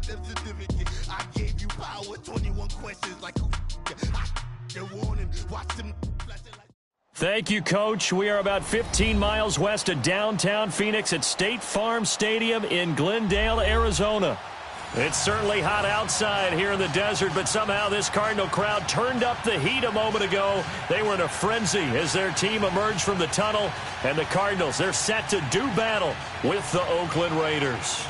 I gave you power, 21 questions like a warning. Watch them. Thank you, Coach. We are about 15 miles west of downtown Phoenix at State Farm Stadium in Glendale, Arizona. It's certainly hot outside here in the desert, but somehow this Cardinal crowd turned up the heat a moment ago. They were in a frenzy as their team emerged from the tunnel, and the Cardinals, they're set to do battle with the Oakland Raiders.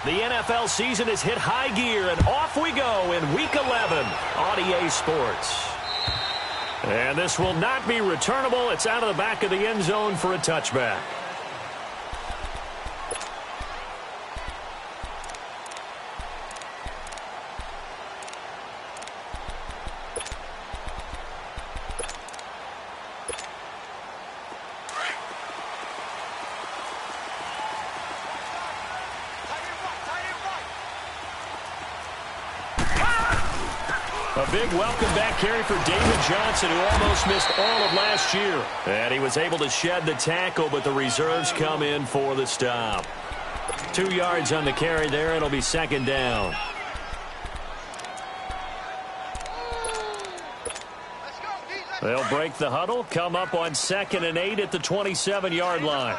The NFL season has hit high gear, and off we go in Week 11 on EA Sports. And this will not be returnable. It's out of the back of the end zone for a touchback. A big welcome back carry for David Johnson, who almost missed all of last year. And he was able to shed the tackle, but the reserves come in for the stop. 2 yards on the carry there. It'll be second down. They'll break the huddle, come up on 2nd and 8 at the 27-yard line.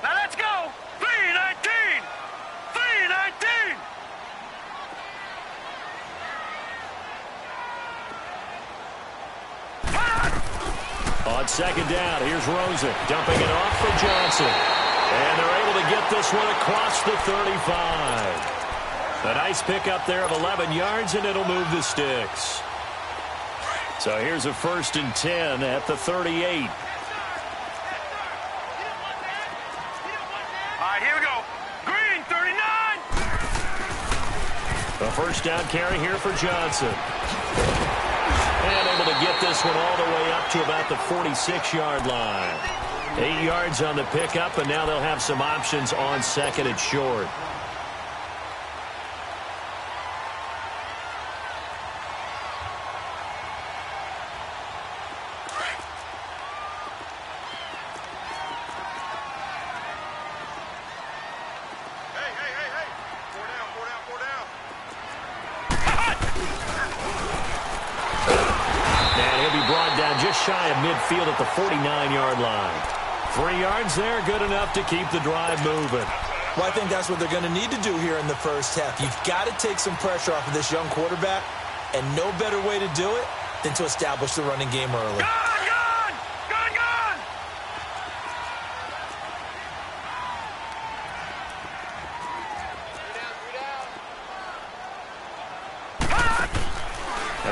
Now let's go! 3-19! 3-19! On second down, here's Rosen dumping it off for Johnson. And they're able to get this one across the 35. A nice pickup there of 11 yards, and it'll move the sticks. So here's a 1st and 10 at the 38. All right, here we go. Green, 39! A first down carry here for Johnson. And able to get this one all the way up to about the 46-yard line. 8 yards on the pickup, and now they'll have some options on 2nd and short. Shy of midfield at the 49-yard line. 3 yards there, good enough to keep the drive moving. Well, I think that's what they're going to need to do here in the first half. You've got to take some pressure off of this young quarterback, and no better way to do it than to establish the running game early.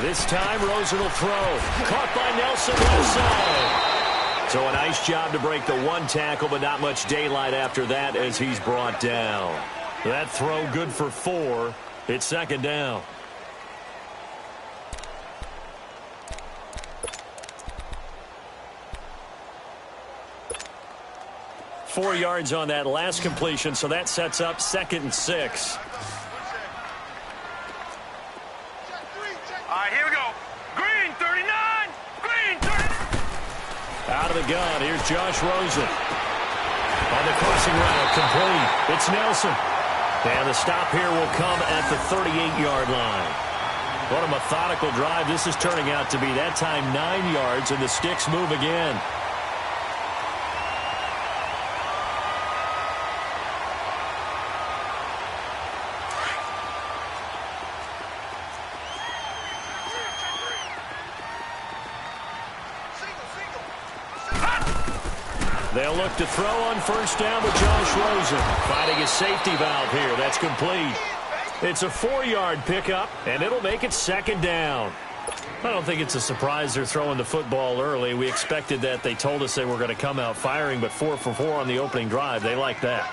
This time, Rosen will throw. Caught by Nelson left side. So a nice job to break the one tackle, but not much daylight after that as he's brought down. That throw good for 4. It's second down. Four yards on that last completion, so that sets up 2nd and 6. Here we go. Green, 39. Green, 39. Out of the gun. Here's Josh Rosen. On the crossing route, complete. It's Nelson. And the stop here will come at the 38-yard line. What a methodical drive this is turning out to be. That time 9 yards, and the sticks move again. They'll look to throw on first down with Josh Rosen. Finding a safety valve here. That's complete. It's a 4-yard pickup, and it'll make it second down. I don't think it's a surprise they're throwing the football early. We expected that. They told us they were going to come out firing, but 4 for 4 on the opening drive. They like that.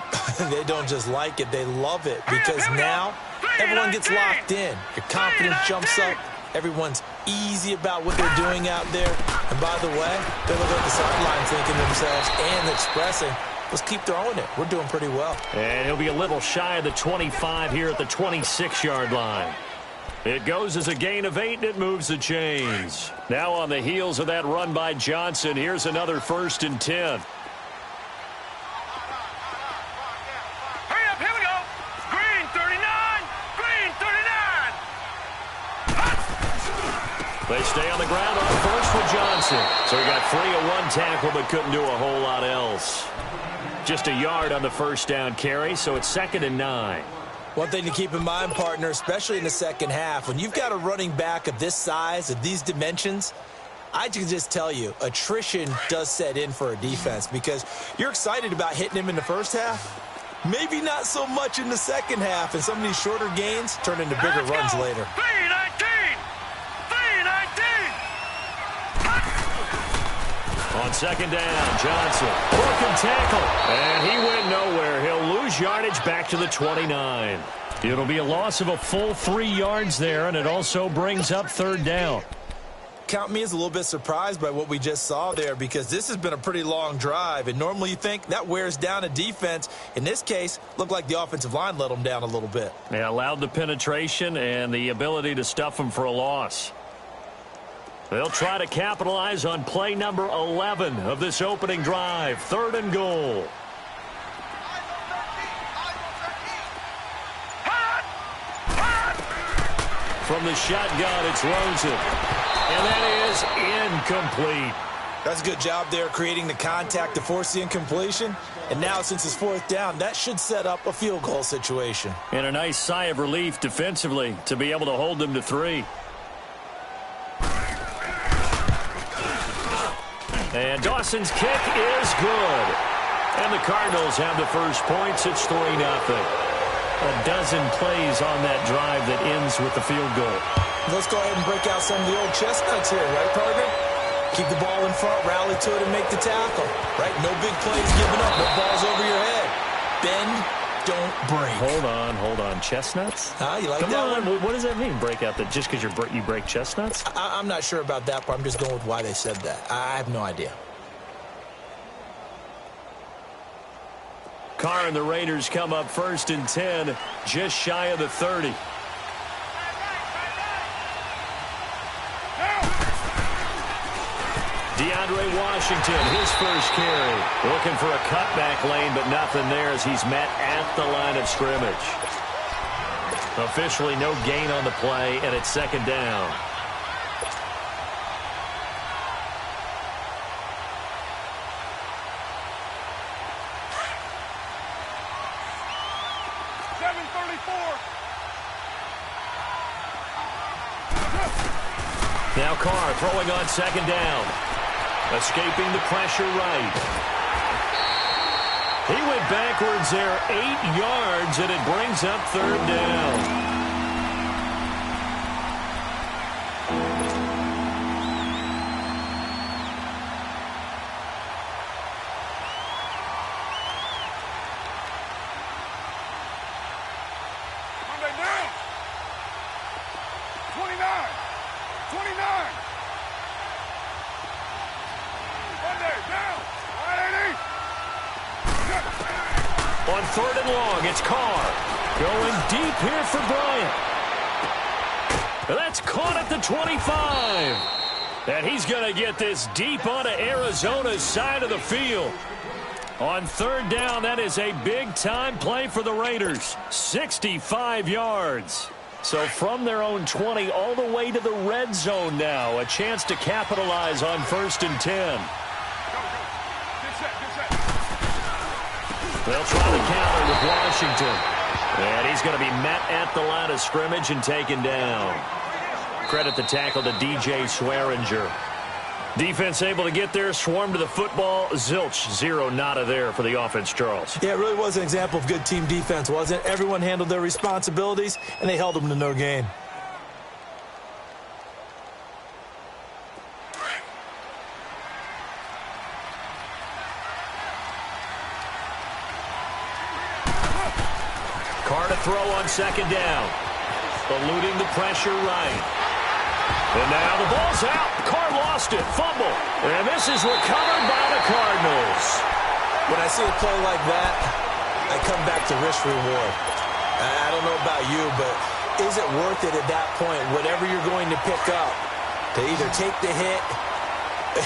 They don't just like it. They love it because now everyone gets locked in. Your confidence jumps up. Everyone's easy about what they're doing out there. And by the way, they look at the sideline thinking to themselves and expressing, let's keep throwing it. We're doing pretty well. And he'll be a little shy of the 25 here at the 26-yard line. It goes as a gain of 8, and it moves the chains. Now on the heels of that run by Johnson, here's another 1st and 10. Hurry up, here we go. Green 39, green 39. They stay on the ground on first with Johnson. So he got free of one tackle but couldn't do a whole lot else. Just a yard on the first down carry, so it's 2nd and 9. One thing to keep in mind, partner, especially in the second half, when you've got a running back of this size, of these dimensions, I can just tell you, attrition does set in for a defense because you're excited about hitting him in the first half. Maybe not so much in the second half, and some of these shorter gains turn into bigger runs later. 319, 319. On 2nd down, Johnson, broken tackle, and he went nowhere. He'll lose yardage back to the 29. It'll be a loss of a full 3 yards there, and it also brings up 3rd down. Count me as a little bit surprised by what we just saw there because this has been a pretty long drive, and normally you think that wears down a defense. In this case, looked like the offensive line let them down a little bit. They allowed the penetration and the ability to stuff them for a loss. They'll try to capitalize on play number 11 of this opening drive. 3rd and goal. From the shotgun, it's Rosen. And that is incomplete. That's a good job there creating the contact to force the incompletion. And now since it's 4th down, that should set up a field goal situation. And a nice sigh of relief defensively to be able to hold them to 3. And Dawson's kick is good. And the Cardinals have the first points. It's 3-0. A dozen plays on that drive that ends with the field goal. Let's go ahead and break out some of the old chestnuts here, right, partner? Keep the ball in front, rally to it, and make the tackle. Right? No big plays given up, no balls over your head. Bend, don't break. Hold on. Chestnuts? You like Come that on. one? What does that mean, break out? That just because you break chestnuts? I'm not sure about that, but I'm just going with why they said that. I have no idea. Carr and the Raiders come up 1st and 10, just shy of the 30. DeAndre Washington, his first carry. Looking for a cutback lane, but nothing there as he's met at the line of scrimmage. Officially no gain on the play, and it's 2nd down. Now Carr throwing on 2nd down. Escaping the pressure right. He went backwards there 8 yards, and it brings up 3rd down. Monday down. 29. 29. Monday down. 180. On 3rd and long, it's Carr. Going deep here for Bryant. That's caught at the 25. And he's going to get this deep onto Arizona's side of the field. On 3rd down, that is a big-time play for the Raiders. 65 yards. So from their own 20 all the way to the red zone now. A chance to capitalize on 1st and 10. They'll try the counter with Washington. And he's going to be met at the line of scrimmage and taken down. Credit the tackle to DJ Swearinger. Defense able to get there, swarm to the football. Zilch, 0 nada there for the offense, Charles. Yeah, it really was an example of good team defense, wasn't it? Everyone handled their responsibilities, and they held them to no gain. Carr to throw on 2nd down. Eluding the pressure right. And now the ball's out. Carr lost it. Fumble. And this is recovered by the Cardinals. When I see a play like that, I come back to risk-reward. I don't know about you, but is it worth it at that point, whatever you're going to pick up, to either take the hit,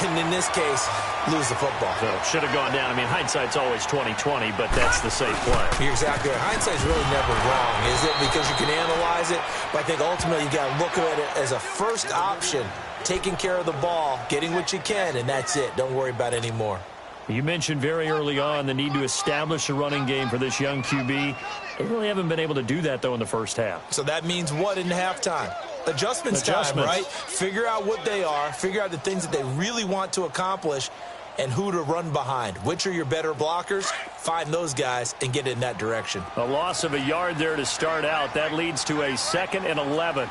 and in this case, lose the football? So should have gone down. I mean, hindsight's always 20/20, but that's the safe play. You're exactly right. Hindsight's really never wrong, is it? Because you can analyze it, but I think ultimately you got to look at it as a first option, taking care of the ball, getting what you can, and that's it. Don't worry about it anymore. You mentioned very early on the need to establish a running game for this young QB. They really haven't been able to do that, though, in the first half. So that means what in halftime? Adjustments time, right? Figure out what they are, figure out the things that they really want to accomplish, and who to run behind. Which are your better blockers? Find those guys and get in that direction. A loss of a yard there to start out. That leads to a 2nd and 11.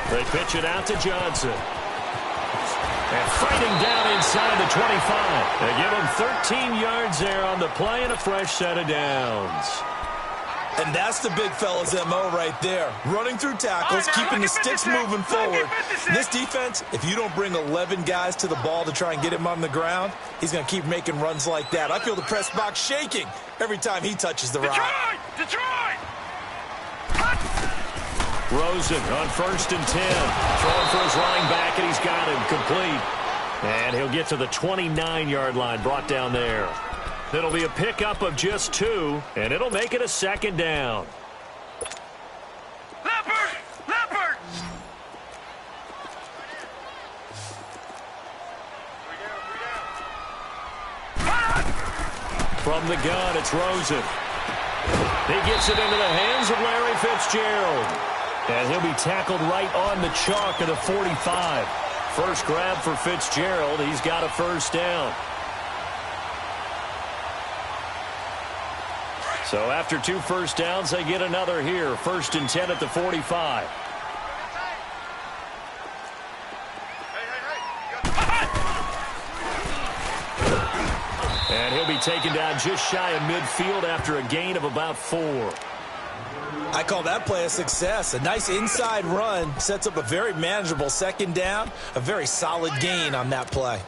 They pitch it out to Johnson. And fighting down inside the 25. They give him 13 yards there on the play and a fresh set of downs. And that's the big fella's MO right there. Running through tackles, keeping the sticks moving forward. This defense, if you don't bring 11 guys to the ball to try and get him on the ground, he's going to keep making runs like that. I feel the press box shaking every time he touches the rock. Detroit! Rosen on 1st and 10. Throwing for his running back, and he's got him complete. And he'll get to the 29-yard line, brought down there. It'll be a pickup of just 2, and it'll make it a 2nd down. Leopard! From the gun, it's Rosen. He gets it into the hands of Larry Fitzgerald. And he'll be tackled right on the chalk of the 45. First grab for Fitzgerald. He's got a first down. So after 2 first downs, they get another here. 1st and 10 at the 45. And he'll be taken down just shy of midfield after a gain of about 4. I call that play a success. A nice inside run sets up a very manageable 2nd down. A very solid gain on that play.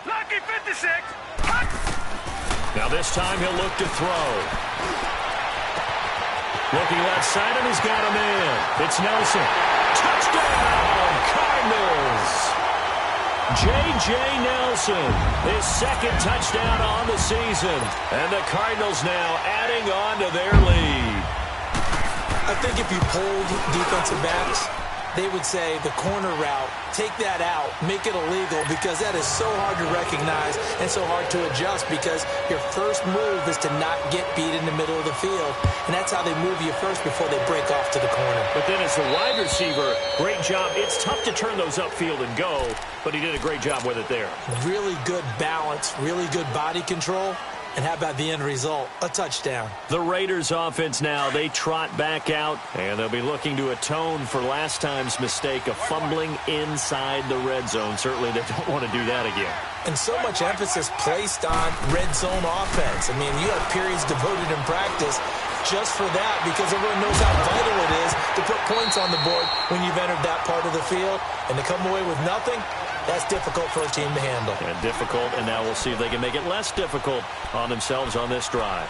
Lucky 56. Now this time he'll look to throw. Looking left side, and he's got him in. It's Nelson. Touchdown, Cardinals. J.J. Nelson, his 2nd touchdown on the season. And the Cardinals now adding on to their lead. I think if you polled defensive backs, they would say the corner route, take that out, make it illegal, because that is so hard to recognize and so hard to adjust, because your first move is to not get beat in the middle of the field, and that's how they move you first before they break off to the corner. But then as the wide receiver, great job. It's tough to turn those upfield and go, but he did a great job with it there. Really good balance, really good body control. And how about the end result? A touchdown. The Raiders offense now, they trot back out, and they'll be looking to atone for last time's mistake of fumbling inside the red zone. Certainly they don't want to do that again. And so much emphasis placed on red zone offense. I mean, you have periods devoted in practice just for that, because everyone knows how vital it is to put points on the board when you've entered that part of the field. And to come away with nothing, that's difficult for a team to handle. And difficult, and now we'll see if they can make it less difficult on themselves on this drive.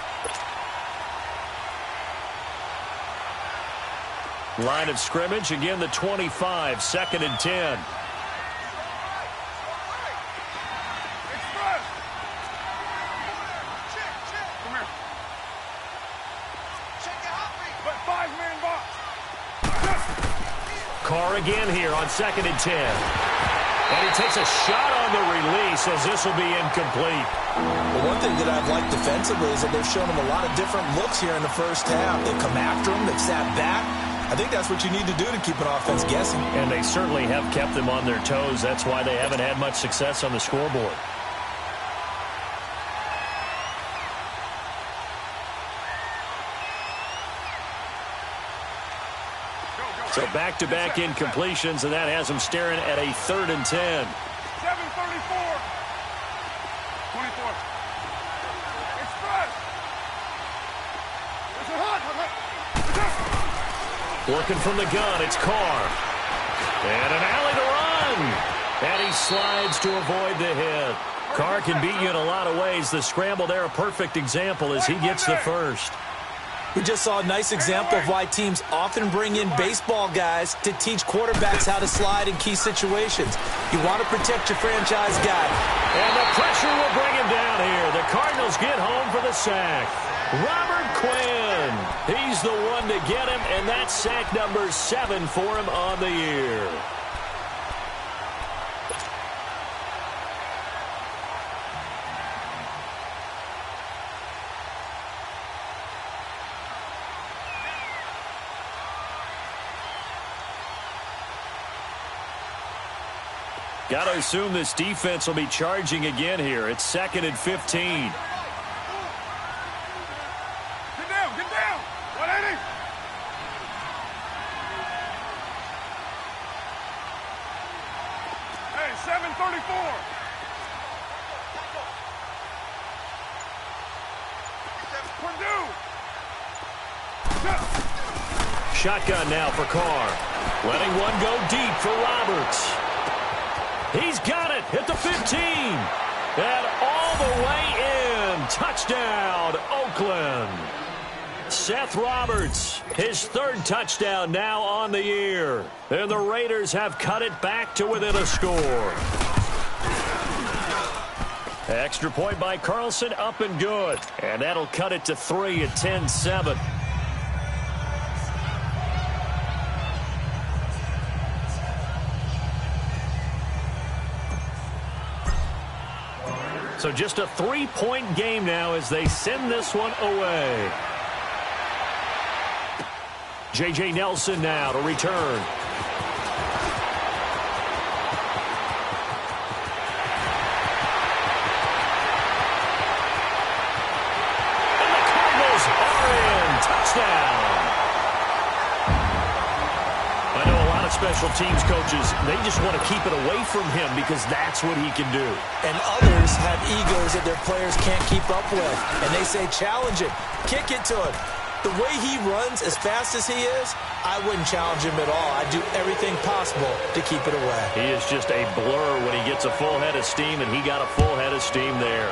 Line of scrimmage, again the 25, 2nd and 10. Carr again here on 2nd and 10. And he takes a shot on the release as this will be incomplete. Well, one thing that I've liked defensively is that they've shown him a lot of different looks here in the first half. They've come after him. They've sat back. I think that's what you need to do to keep an offense guessing. And they certainly have kept them on their toes. That's why they haven't had much success on the scoreboard. So back-to-back incompletions, and that has them staring at a 3rd and 10. 7:34. Working from the gun, it's Carr. And an alley to run. And he slides to avoid the hit. Carr can beat you in a lot of ways. The scramble there, a perfect example as he gets the first. We just saw a nice example of why teams often bring in baseball guys to teach quarterbacks how to slide in key situations. You want to protect your franchise guy. And the pressure will bring him down here. The Cardinals get home for the sack. Robert Quinn. He's the one to get him, and that's sack number 7 for him on the year. Got to assume this defense will be charging again here. It's 2nd and 15. Get down, 180. Hey, 734. Purdue. Shotgun now for Carr. Letting one go deep for Roberts. He's got it at the 15. And all the way in. Touchdown, Oakland. Seth Roberts, his 3rd touchdown now on the year. And the Raiders have cut it back to within a score. Extra point by Carlson, up and good. And that'll cut it to 3 at 10-7. So just a 3-point game now as they send this one away. J.J. Nelson now to return. And the Cardinals are in. Touchdown. I know a lot of special teams coaches, they just want to keep it away from him because that's what he can do. And others have egos that their players can't keep up with. And they say, challenge him, kick it to him. The way he runs as fast as he is, I wouldn't challenge him at all. I'd do everything possible to keep it away. He is just a blur when he gets a full head of steam, and he got a full head of steam there.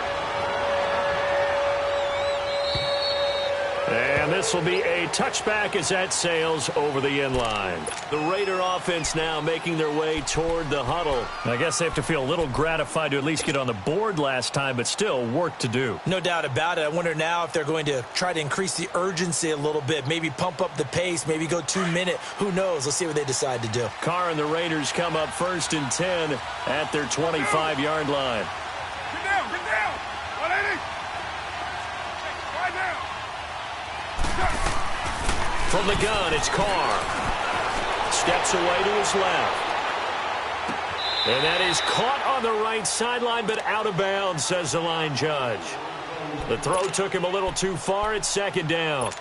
And this will be a touchback as that sails over the end line. The Raider offense now making their way toward the huddle. I guess they have to feel a little gratified to at least get on the board last time, but still work to do. No doubt about it. I wonder now if they're going to try to increase the urgency a little bit, maybe pump up the pace, maybe go 2-minute. Who knows? Let's see what they decide to do. Carr and the Raiders come up 1st and 10 at their 25-yard line. Get down, 180. Right now. From the gun, it's Carr. Steps away to his left. And that is caught on the right sideline, but out of bounds, says the line judge. The throw took him a little too far. It's 2nd down.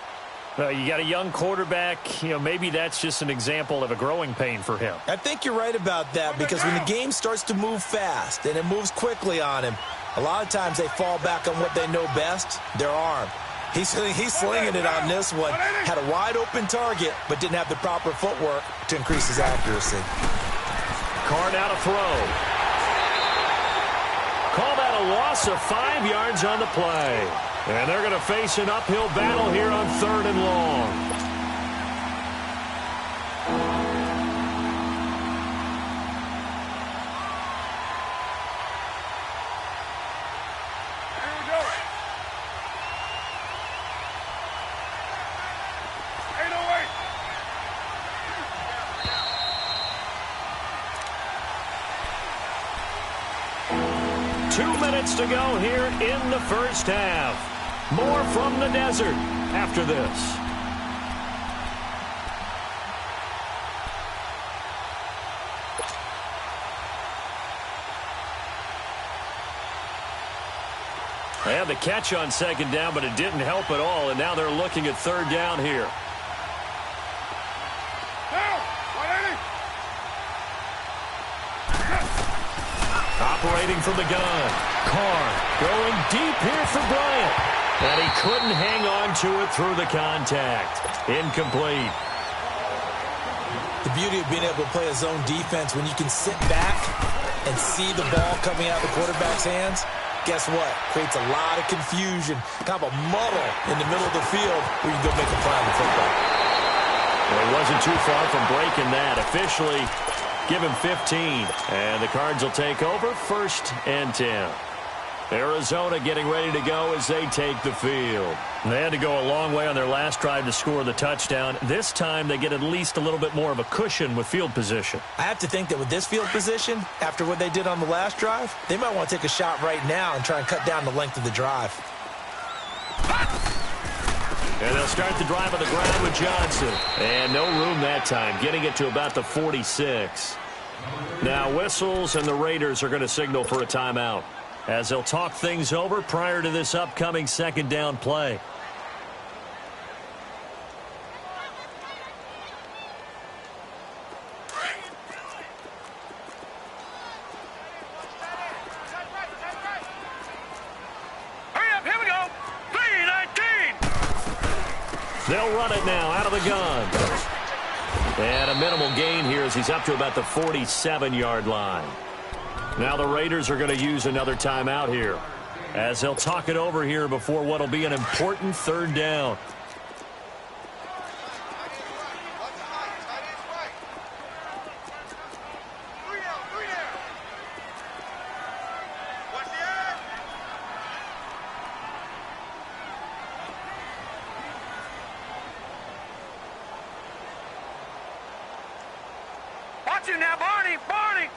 You got a young quarterback. Maybe that's just an example of a growing pain for him. I think you're right about that because when the game starts to move fast and it moves quickly on him, a lot of times they fall back on what they know best, their arm. He's slinging it on this one. Had a wide-open target, but didn't have the proper footwork to increase his accuracy. Carr now to throw. Call that a loss of 5 yards on the play. And they're going to face an uphill battle here on 3rd and long. To go here in the first half. More from the desert after this. They had the catch on 2nd down, but it didn't help at all, and now they're looking at 3rd down here. Operating from the gun. Carr going deep here for Bryant. And he couldn't hang on to it through the contact. Incomplete. The beauty of being able to play a zone defense when you can sit back and see the ball coming out of the quarterback's hands, guess what? Creates a lot of confusion, kind of a muddle in the middle of the field where you can go make a play on the football. Well, he wasn't too far from breaking that. Officially, give him 15. And the Cards will take over, 1st and 10. Arizona getting ready to go as they take the field. They had to go a long way on their last drive to score the touchdown. This time they get at least a little bit more of a cushion with field position. I have to think that with this field position, after what they did on the last drive, they might want to take a shot right now and try and cut down the length of the drive. And they'll start the drive on the ground with Johnson. And no room that time, getting it to about the 46. Now whistles, and the Raiders are going to signal for a timeout, as they'll talk things over prior to this upcoming 2nd down play. Hurry up, here we go. 3-19. They'll run it now out of the gun. And a minimal gain here as he's up to about the 47-yard line. Now the Raiders are going to use another timeout here, as they'll talk it over here before what will be an important 3rd down. Watch you now, Barney. Barney.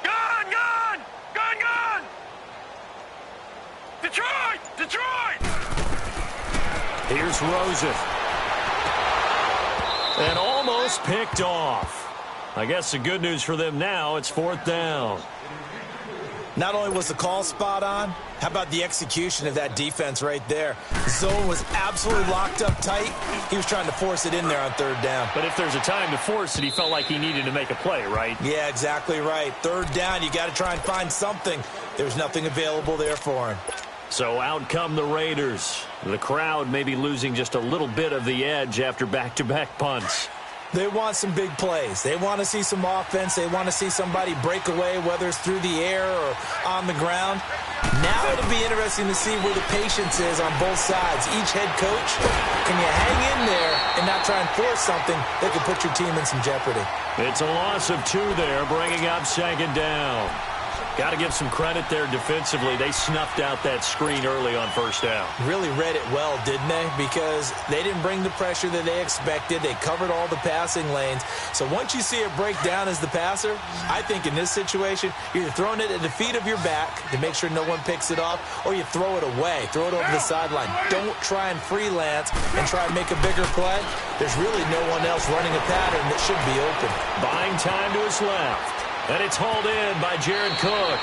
Gun, gun! Gun, gun! Detroit! Detroit! Here's Rosen. And almost picked off. I guess the good news for them now, it's 4th down. Not only was the call spot on, how about the execution of that defense right there? The zone was absolutely locked up tight. He was trying to force it in there on 3rd down. But if there's a time to force it, he felt like he needed to make a play, right? Yeah, exactly right. 3rd down, you got to try and find something. There's nothing available there for him. So out come the Raiders. The crowd may be losing just a little bit of the edge after back-to-back punts. They want some big plays. They want to see some offense. They want to see somebody break away, whether it's through the air or on the ground. Now it'll be interesting to see where the patience is on both sides. Each head coach, can you hang in there and not try and force something that could put your team in some jeopardy? It's a loss of 2 there, bringing up 2nd down. Got to give some credit there defensively. They snuffed out that screen early on 1st down. Really read it well, didn't they? Because they didn't bring the pressure that they expected. They covered all the passing lanes. So once you see it break down as the passer, I think in this situation, you're throwing it at the feet of your back to make sure no one picks it off, or you throw it away, throw it over the sideline. Don't try and freelance and try and make a bigger play. There's really no one else running a pattern that should be open. Buying time to his left. And it's hauled in by Jared Cook.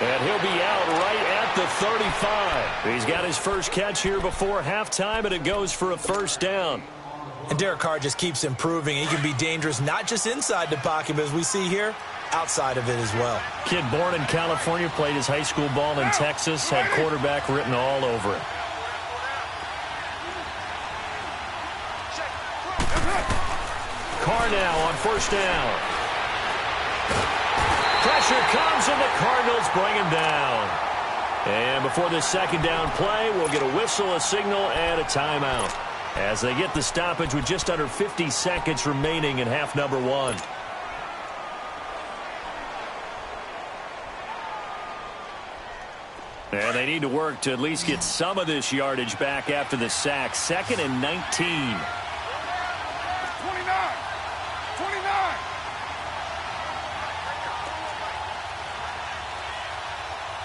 And he'll be out right at the 35. He's got his first catch here before halftime, and it goes for a 1st down. And Derek Carr just keeps improving. He can be dangerous not just inside the pocket, but as we see here, outside of it as well. Kid born in California, played his high school ball in Texas, had quarterback written all over it. Carr now on 1st down. Pressure comes, and the Cardinals bring him down. And before this 2nd down play, we'll get a whistle, a signal, and a timeout, as they get the stoppage with just under 50 seconds remaining in half number 1. And they need to work to at least get some of this yardage back after the sack. 2nd and 19. 29.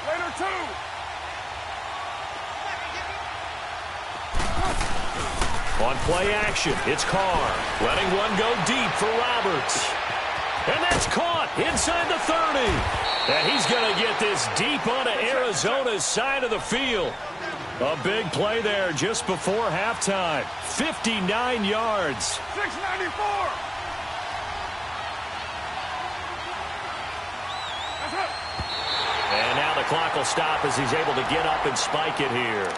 Later 2. On play action, it's Carr, letting one go deep for Roberts. And that's caught inside the 30. And he's going to get this deep onto Arizona's side of the field. A big play there just before halftime. 59 yards. 694. And now the clock will stop as he's able to get up and spike it here.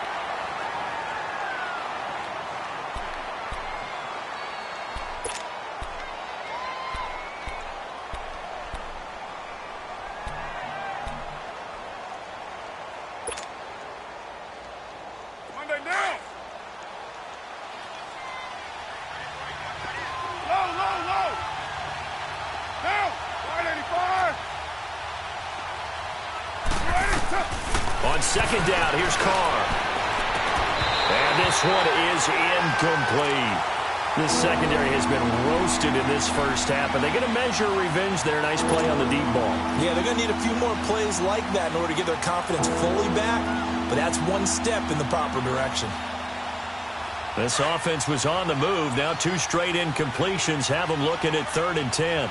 On second down, here's Carr. And this one is incomplete. This secondary has been roasted in this first half, and they're going to measure revenge there. Nice play on the deep ball. Yeah, they're going to need a few more plays like that in order to get their confidence fully back, but that's one step in the proper direction. This offense was on the move. Now 2 straight incompletions have them looking at 3rd and 10.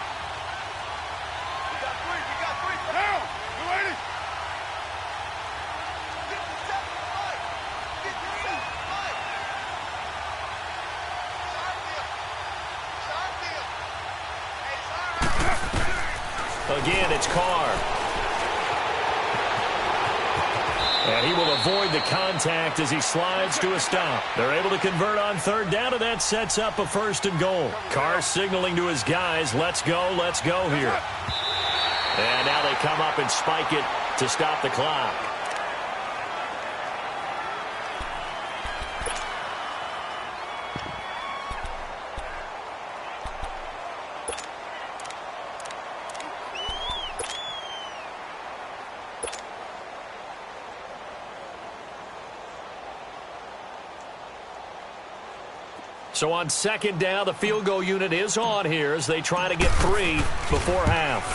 Again, it's Carr. And he will avoid the contact as he slides to a stop. They're able to convert on 3rd down, and that sets up a 1st and goal. Carr signaling to his guys, let's go here. And now they come up and spike it to stop the clock. So on 2nd down, the field goal unit is on here as they try to get 3 before half.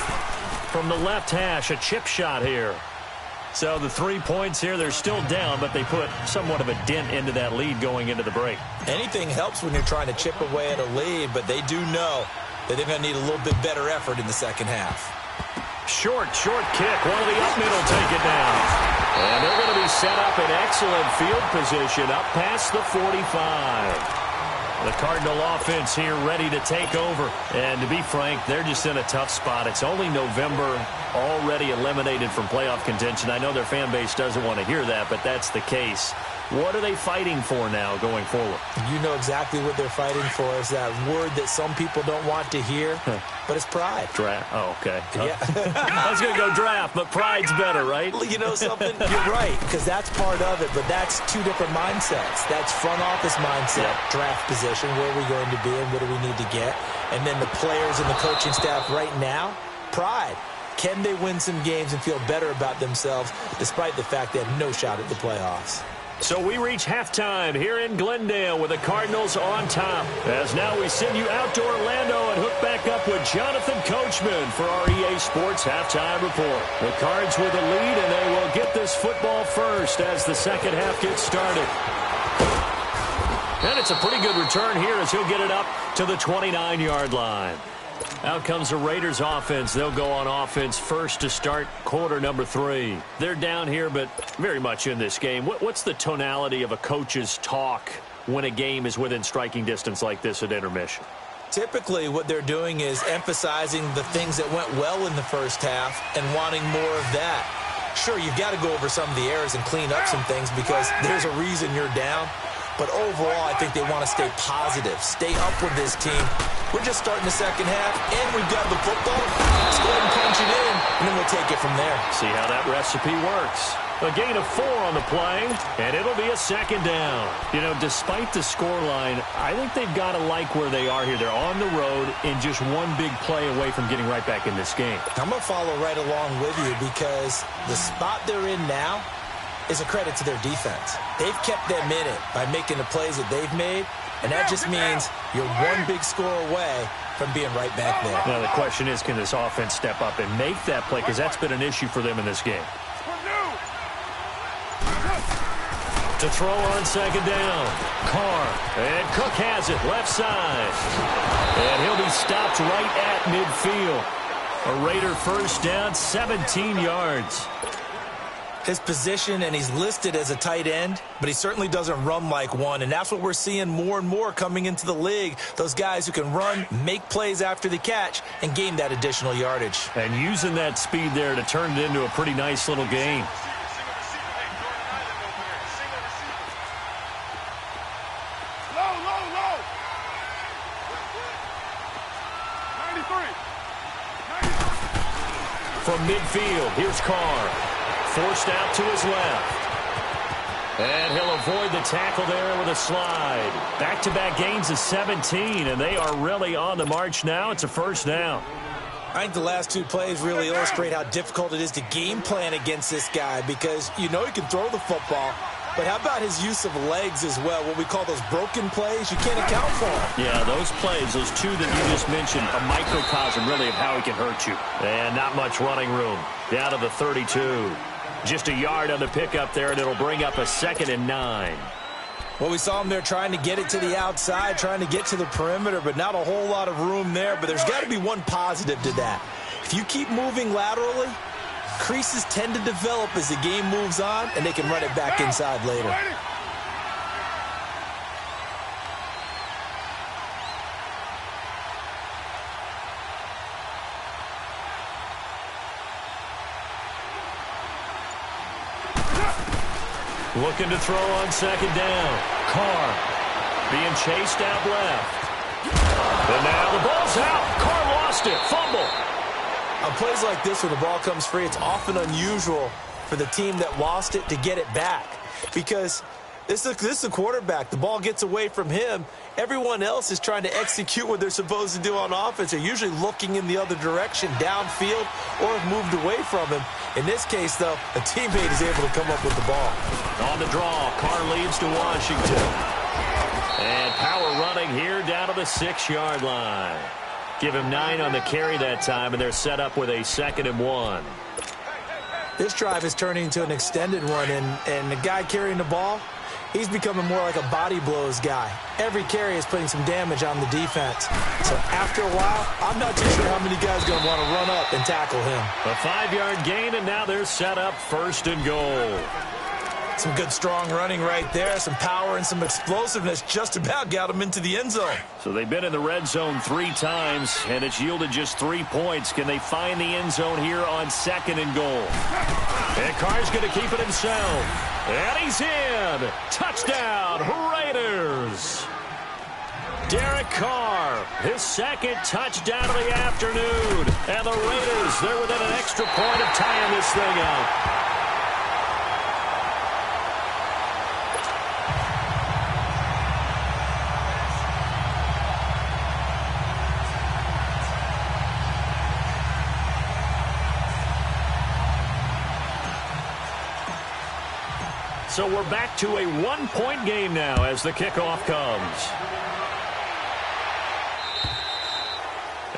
From the left hash, a chip shot here. So the 3 points here, they're still down, but they put somewhat of a dent into that lead going into the break. Anything helps when you're trying to chip away at a lead, but they do know that they're going to need a little bit better effort in the second half. Short kick. One of the up middle take it down. And they're going to be set up in excellent field position up past the 45. The Cardinal offense here ready to take over. And to be frank, they're just in a tough spot. It's only November, already eliminated from playoff contention. I know their fan base doesn't want to hear that, but that's the case. What are they fighting for now going forward? You know exactly what they're fighting for. Is that word that some people don't want to hear, but it's pride. Draft. Oh, okay. Yeah. I was going to go draft, but pride's better, right? You know something? You're right, because that's part of it, but that's 2 different mindsets. That's front office mindset, draft position, where are we going to be and what do we need to get? And then the players and the coaching staff right now, pride. Can they win some games and feel better about themselves despite the fact they have no shot at the playoffs? So we reach halftime here in Glendale with the Cardinals on top. As now we send you out to Orlando and hook back up with Jonathan Coachman for our EA Sports Halftime Report. The Cards with the lead, and they will get this football first as the second half gets started. And it's a pretty good return here as he'll get it up to the 29-yard line. Out comes the Raiders offense. They'll go on offense first to start quarter number 3. They're down here, but very much in this game. What's the tonality of a coach's talk when a game is within striking distance like this at intermission? Typically, what they're doing is emphasizing the things that went well in the first half and wanting more of that. Sure, you've got to go over some of the errors and clean up some things because there's a reason you're down. But overall, I think they want to stay positive, stay up with this team. We're just starting the second half, and we've got the football. Let's go ahead and punch it in, and then we'll take it from there. See how that recipe works. A gain of 4 on the play, and it'll be a second down. You know, despite the scoreline, I think they've got to like where they are here. They're on the road and just one big play away from getting right back in this game. I'm going to follow right along with you because the spot they're in now is a credit to their defense. They've kept them in it by making the plays that they've made, and that just means you're one big score away from being right back there. Now, the question is, can this offense step up and make that play? Because that's been an issue for them in this game. To throw on second down. Carr. And Cook has it, left side. And he'll be stopped right at midfield. A Raider first down, 17 yards. His position, and he's listed as a tight end, but he certainly doesn't run like one, and that's what we're seeing more and more coming into the league. Those guys who can run, make plays after the catch, and gain that additional yardage. And using that speed there to turn it into a pretty nice little gain. From midfield, here's Carr. Forced out to his left. And he'll avoid the tackle there with a slide. Back-to-back gains of 17, and they are really on the march now. It's a first down. I think the last two plays really illustrate how difficult it is to game plan against this guy because you know he can throw the football, but how about his use of legs as well? What we call those broken plays, you can't account for them. Yeah, those plays, those two that you just mentioned, a microcosm really of how he can hurt you. And not much running room. Down to the 32. Just a yard on the pickup there, and it'll bring up a 2nd and 9. Well, we saw him there trying to get it to the outside, trying to get to the perimeter, but not a whole lot of room there. But there's got to be one positive to that. If you keep moving laterally, creases tend to develop as the game moves on, and they can run it back inside later. Looking to throw on 2nd down. Carr being chased out left. And now the ball's out. Carr lost it. Fumble. On plays like this where the ball comes free, it's often unusual for the team that lost it to get it back because this is a quarterback. The ball gets away from him. Everyone else is trying to execute what they're supposed to do on offense. They're usually looking in the other direction, downfield, or have moved away from him. In this case, though, a teammate is able to come up with the ball. On the draw, Carr leads to Washington. And power running here down to the 6-yard line. Give him 9 on the carry that time, and they're set up with a 2nd and 1. This drive is turning into an extended one, and the guy carrying the ball, he's becoming more like a body blows guy. Every carry is putting some damage on the defense. So after a while, I'm not too sure how many guys are going to want to run up and tackle him. A 5-yard gain, and now they're set up 1st and goal. Some good, strong running right there. Some power and some explosiveness just about got him into the end zone. So they've been in the red zone 3 times, and it's yielded just 3 points. Can they find the end zone here on 2nd and goal? And Carr's going to keep it himself. And he's in. Touchdown, Raiders. Derek Carr, his 2nd touchdown of the afternoon. And the Raiders, they're within an extra point of tying this thing up. So we're back to a 1-point game now as the kickoff comes.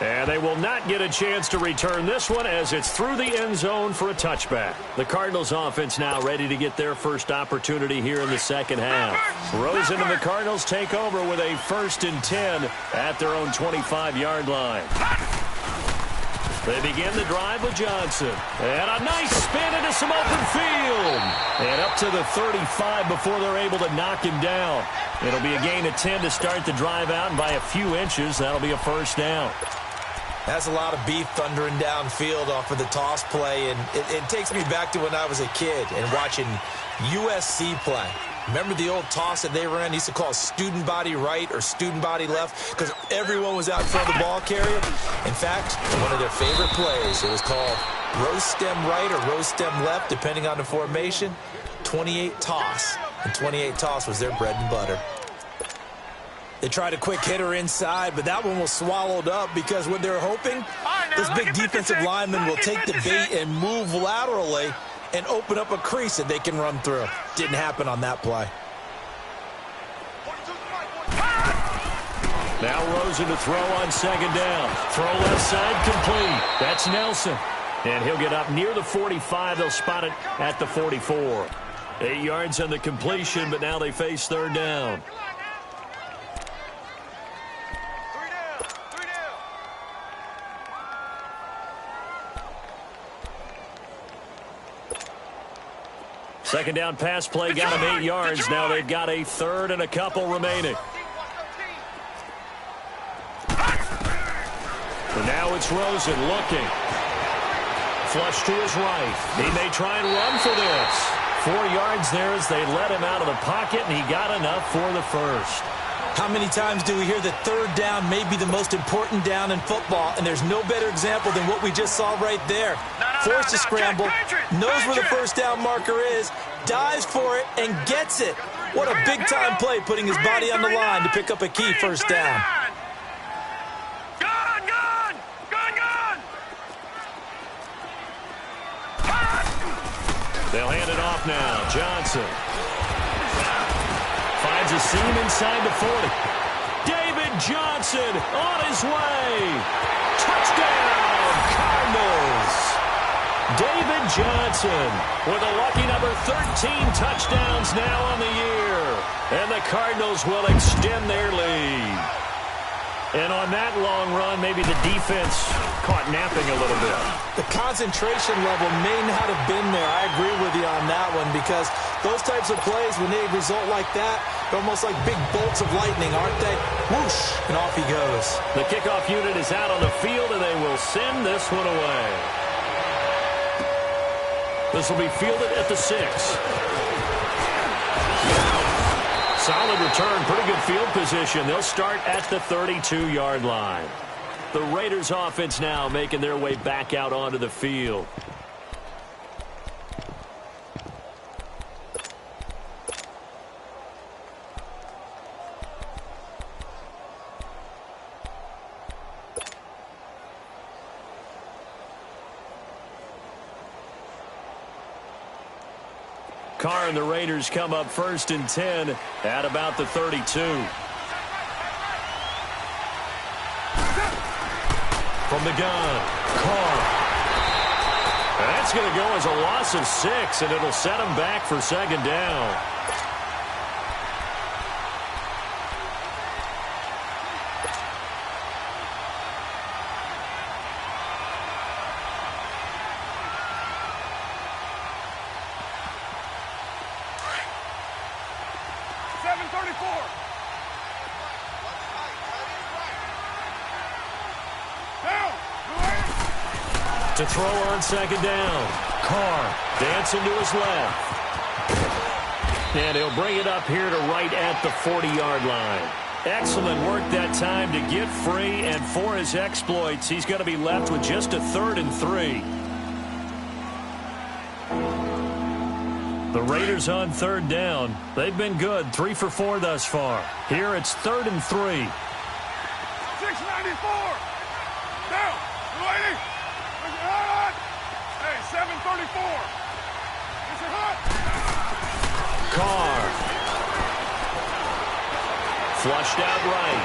And they will not get a chance to return this one as it's through the end zone for a touchback. The Cardinals offense now ready to get their first opportunity here in the 2nd half. Rosen and the Cardinals take over with a 1st and 10 at their own 25-yard line. They begin the drive with Johnson. And a nice spin into some open field. And up to the 35 before they're able to knock him down. It'll be a gain of 10 to start the drive out, and by a few inches, that'll be a 1st down. That's a lot of beef thundering downfield off of the toss play, and it takes me back to when I was a kid and watching USC play. Remember the old toss that they ran? They used to call it student body right or student body left because everyone was out in front of the ball carrier. In fact, one of their favorite plays, it was called rose stem right or rose stem left, depending on the formation, 28 toss. And 28 toss was their bread and butter. They tried a quick hitter inside, but that one was swallowed up because what they're hoping, this big defensive lineman will take the bait and move laterally and open up a crease that they can run through. Didn't happen on that play. Now Rosen to throw on 2nd down. Throw left side complete. That's Nelson. And he'll get up near the 45. They'll spot it at the 44. 8 yards on the completion, but now they face 3rd down. Second down pass play got him 8 yards. Now they've got a 3rd and a couple remaining. And now it's Rosen looking. Flush to his right. He may try and run for this. 4 yards there as they let him out of the pocket, and he got enough for the 1st. How many times do we hear that 3rd down may be the most important down in football, and there's no better example than what we just saw right there. Forced to scramble, knows where the 1st down marker is, dives for it, and gets it. What a big-time play, putting his body on the line to pick up a key 1st down. They'll hand it off now. Johnson finds a seam inside the 40. David Johnson on his way. Touchdown, Cardinals. David Johnson with a lucky number 13 touchdowns now on the year. And the Cardinals will extend their lead. And on that long run, maybe the defense caught napping a little bit. The concentration level may not have been there. I agree with you on that one, because those types of plays, when they result like that, they're almost like big bolts of lightning, aren't they? Whoosh, and off he goes. The kickoff unit is out on the field, and they will send this one away. This will be fielded at the 6. Solid return, pretty good field position. They'll start at the 32-yard line. The Raiders offense now making their way back out onto the field. Carr and the Raiders come up 1st and 10 at about the 32. From the gun, Carr. And that's going to go as a loss of 6, and it'll set him back for 2nd down. To throw on 2nd down. Carr dancing to his left. And he'll bring it up here to right at the 40-yard line. Excellent work that time to get free, and for his exploits, he's going to be left with just a 3rd and 3. The Raiders on 3rd down. They've been good, 3 for 4 thus far. Here it's 3rd and 3. 694. Down. 280. Hey, 734. It's a hut. Carr. Flushed out right.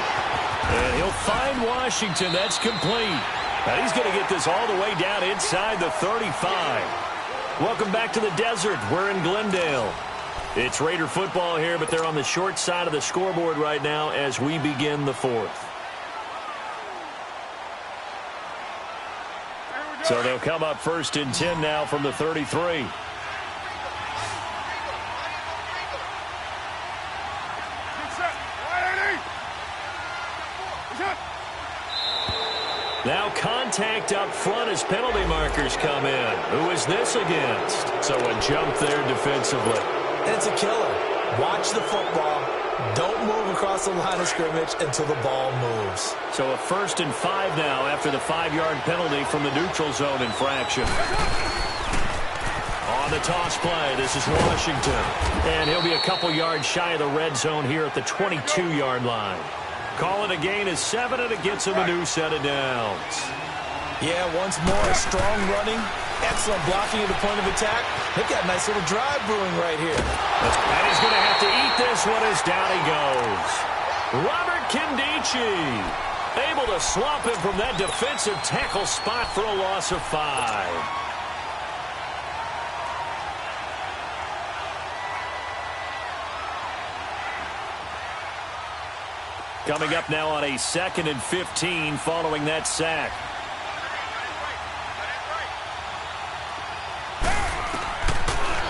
And he'll find Washington. That's complete. And he's going to get this all the way down inside the 35. Welcome back to the desert. We're in Glendale. It's Raider football here, but they're on the short side of the scoreboard right now as we begin the 4th. So they'll come up 1st and 10 now from the 33. Now contact up front as penalty markers come in. Who is this against? So a jump there defensively. It's a killer. Watch the football. Don't move across the line of scrimmage until the ball moves. So a 1st and 5 now after the 5-yard penalty from the neutral zone infraction. On the toss play, this is Washington. And he'll be a couple yards shy of the red zone here at the 22-yard line. Call it a gain of 7, and it gets him a new set of downs. Yeah, once more, strong running, excellent blocking at the point of attack. They've got a nice little drive brewing right here. And he's going to have to eat this one as down he goes. Robert Kindici able to swamp him from that defensive tackle spot for a loss of 5. Coming up now on a 2nd and 15 following that sack.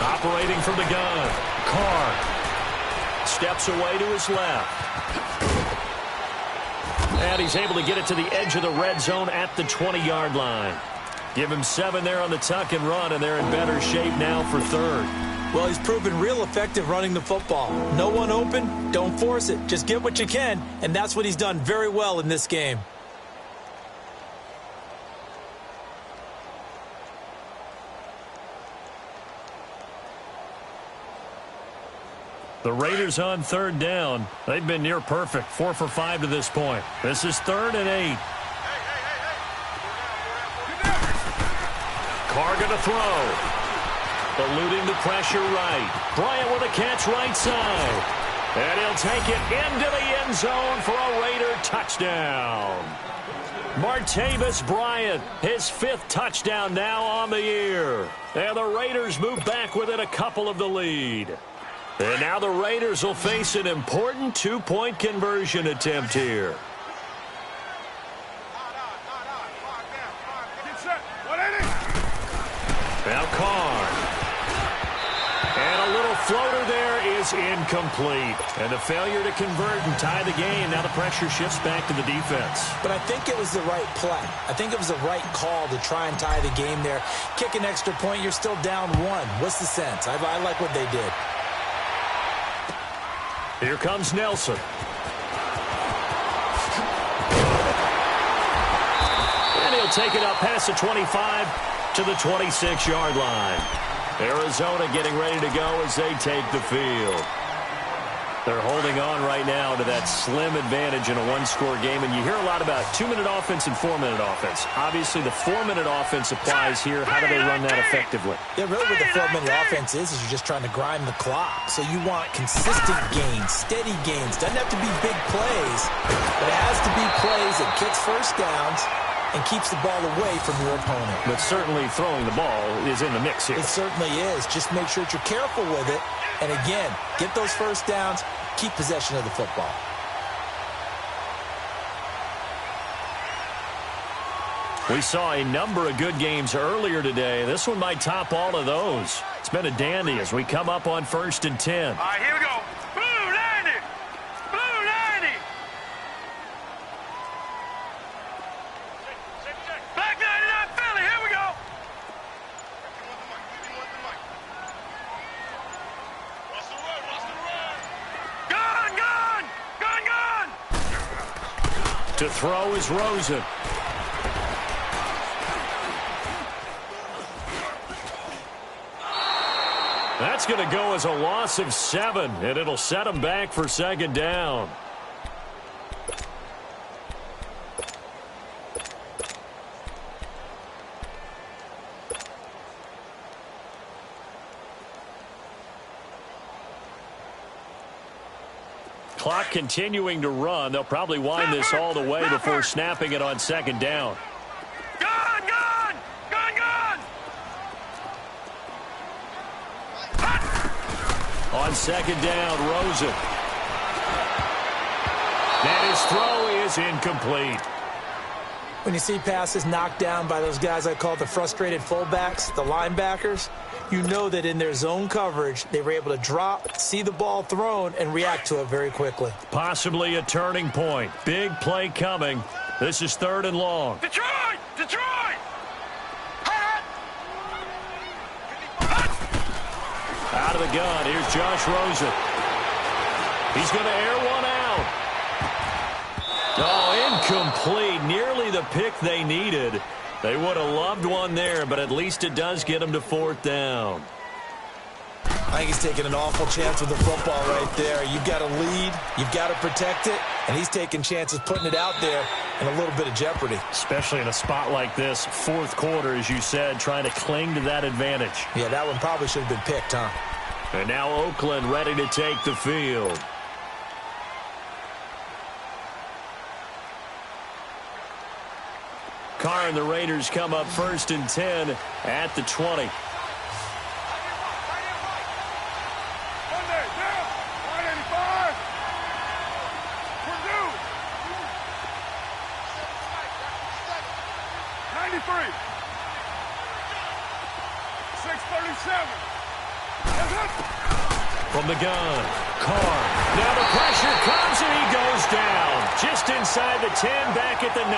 Operating from the gun. Carr steps away to his left. And he's able to get it to the edge of the red zone at the 20-yard line. Give him 7 there on the tuck and run, and they're in better shape now for 3rd. Well, he's proven real effective running the football. No one open, don't force it. Just get what you can, and that's what he's done very well in this game. The Raiders on 3rd down. They've been near perfect, 4 for 5 to this point. This is 3rd and 8. Carr going to throw. Eluding the pressure right. Bryant with a catch right side. And he'll take it into the end zone for a Raider touchdown. Martavis Bryant, his 5th touchdown now on the year. And the Raiders move back within a couple of the lead. And now the Raiders will face an important 2-point conversion attempt here. Now Carr. And a little floater there is incomplete. And the failure to convert and tie the game. Now the pressure shifts back to the defense. But I think it was the right play. I think it was the right call to try and tie the game there. Kick an extra point, you're still down 1. What's the sense? I like what they did. Here comes Nelson. And he'll take it up past the 25 to the 26-yard line. Arizona getting ready to go as they take the field. They're holding on right now to that slim advantage in a one-score game, and you hear a lot about 2-minute offense and 4-minute offense. Obviously, the 4-minute offense applies here. How do they run that effectively? Yeah, really what the 4-minute offense is you're just trying to grind the clock. So you want consistent gains, steady gains. Doesn't have to be big plays, but it has to be plays that gets first downs and keeps the ball away from your opponent. But certainly throwing the ball is in the mix here. It certainly is. Just make sure that you're careful with it. And again, get those first downs, keep possession of the football. We saw a number of good games earlier today. This one might top all of those. It's been a dandy as we come up on 1st and 10. All right, here we go. Blue 90. Blue 90. Black 99 Philly. Here we go. Gun. To throw is Rosen. That's going to go as a loss of 7, and it'll set him back for 2nd down. Clock continuing to run. They'll probably wind this all the way before snapping it on 2nd down. Gun. On 2nd down, Rosen. And his throw is incomplete. When you see passes knocked down by those guys I call the frustrated fullbacks, the linebackers, you know that in their zone coverage, they were able to drop, see the ball thrown, and react to it very quickly. Possibly a turning point. Big play coming. This is 3rd and long. Detroit! Out of the gun, here's Josh Rosen. He's going to air one out. Oh, incomplete. Nearly the pick they needed. They would have loved one there, but at least it does get them to 4th down. I think he's taking an awful chance with the football right there. You've got to lead, you've got to protect it, and he's taking chances putting it out there in a little bit of jeopardy. Especially in a spot like this, 4th quarter, as you said, trying to cling to that advantage. Yeah, that one probably should have been picked, huh? And now Oakland ready to take the field. Carr and the Raiders come up 1st and 10 at the 20. From the gun, Carr. Now the pressure comes and he goes down. Just inside the 10, back at the 9.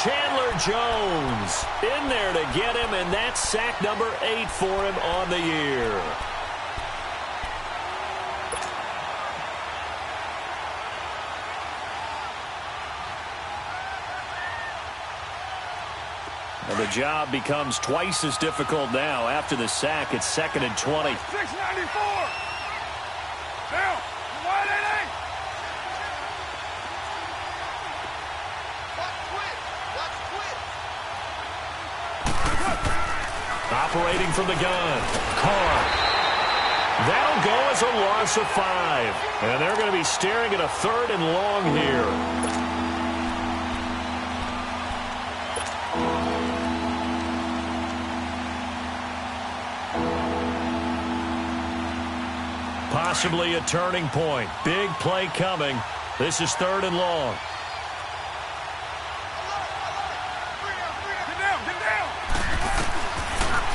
Chandler Jones in there to get him, and that's sack number 8 for him on the year. And the job becomes twice as difficult now after the sack. It's 2nd and 20. 694. Down. Wide 88. Operating from the gun. Carr. That'll go as a loss of 5. And they're going to be staring at a 3rd and long here. Possibly a turning point. Big play coming. This is 3rd and long.